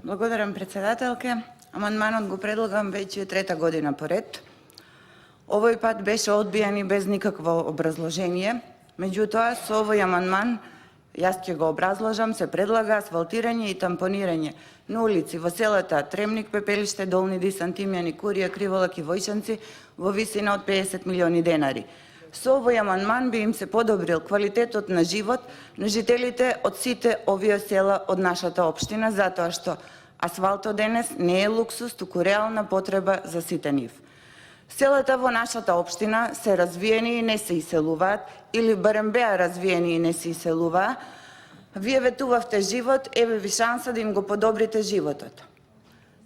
Благодарам, председателке. Амандманот го предлагам веќе трета година поред. Овој пат беше одбиен и без никакво образложение. Меѓутоа, со овој амандман, јас ќе го образложам, се предлага асфалтирање и тампонирање на улици во селата Тремник, Пепелиште, Долни Дисан, Тимјани, Курија, Криволак и Војшанци во висина од 50 милиони денари. Со овој амандман би им се подобрил квалитетот на живот на жителите од сите овие села од нашата општина, затоа што асфалтот денес не е луксус, туку реална потреба за сите нив. Селата во нашата општина се развиени и не се иселуваат, или барем беа развиени и не се иселуваа. Вие ветувавте живот, еве ви шанса да им го подобрите животот.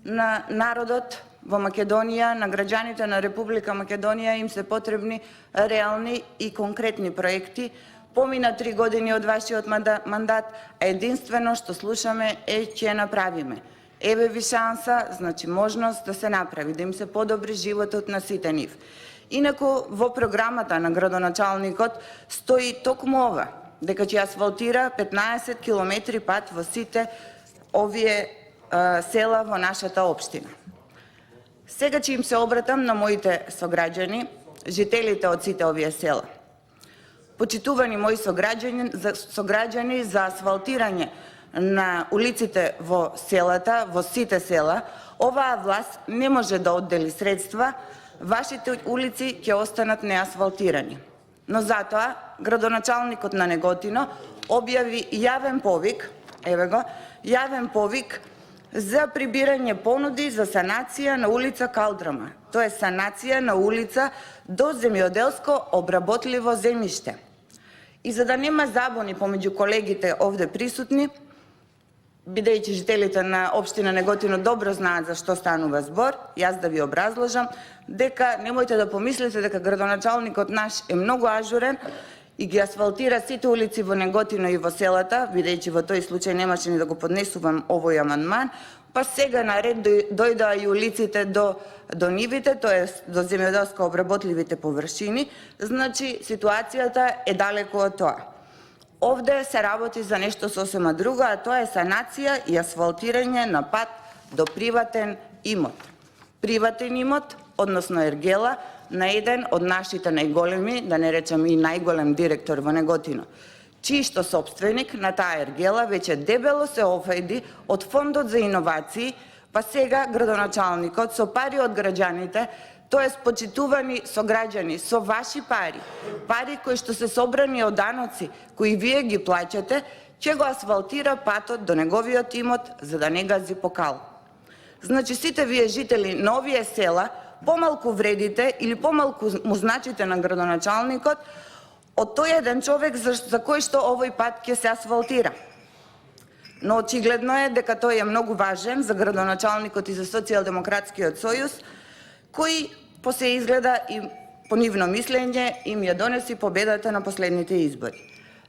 На народот во Македонија, на граѓаните на Република Македонија им се потребни реални и конкретни проекти. Помина 3 години од вашиот мандат, а единствено што слушаме е ќе направиме. Еве ви шанса, значи можност да се направи, да им се подобри животот на сите нив. Инаку во програмата на градоначалникот стои токму ова, дека ќе асфалтира 15 километри пат во сите овие села во нашата општина. Сега ќе им се обратам на моите сограѓани, жителите од сите овие села. Почитувани мои сограѓани, за асфалтирање на улиците во селата, во сите села, оваа власт не може да оддели средства, вашите улици ќе останат неасфалтирани. Но затоа градоначалникот на Неготино објави јавен повик, еве го, јавен повик за прибирање понуди за санација на улица Калдрама. Тоа е санација на улица до земјоделско обработливо земјиште. И за да нема забуни помеѓу колегите овде присутни, бидејќи жителите на општина Неготино добро знаат за што станува збор, јас да ви образложам дека немојте да помислите дека градоначалникот наш е многу ажурен и ги асфалтира сите улици во Неготино и во селата, бидејќи во тој случај немаше ни да го поднесувам овој амандман, па сега наред дојдоа и улиците до нивите, тоест до земјоделско обработливите површини, значи ситуацијата е далеку од тоа. Овде се работи за нешто сосема друго, а тоа е санација и асфалтирање на пат до приватен имот. Приватен имот, односно ергела, на еден од нашите најголеми, да не речем и најголем директор во Неготино, чијшто собственик на таа ергела веќе дебело се офајди од Фондот за иновации, па сега градоначалникот со пари од граѓаните, тоест почитувани сограѓани, со ваши пари, пари кои што се собрани од даноци, кои вие ги плаќате, ќе го асфалтира патот до неговиот имот за да не гази по кал. Значи сите вие жители на овие села помалку вредите или помалку му значите на градоначалникот од тој еден човек за кој што овој пат ќе се асфалтира. Но очигледно е дека тој е многу важен за градоначалникот и за Социјалдемократскиот сојуз, кој по се изгледа и по нивно мислење им ја донеси победата на последните избори.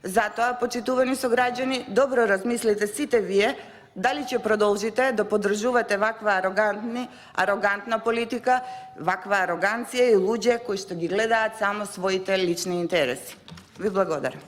Затоа, почитувани сограѓани, добро размислете сите вие дали ќе продолжите да поддржувате ваква арогантна политика, ваква ароганција и луѓе кои што ги гледаат само своите лични интереси. Ви благодарам.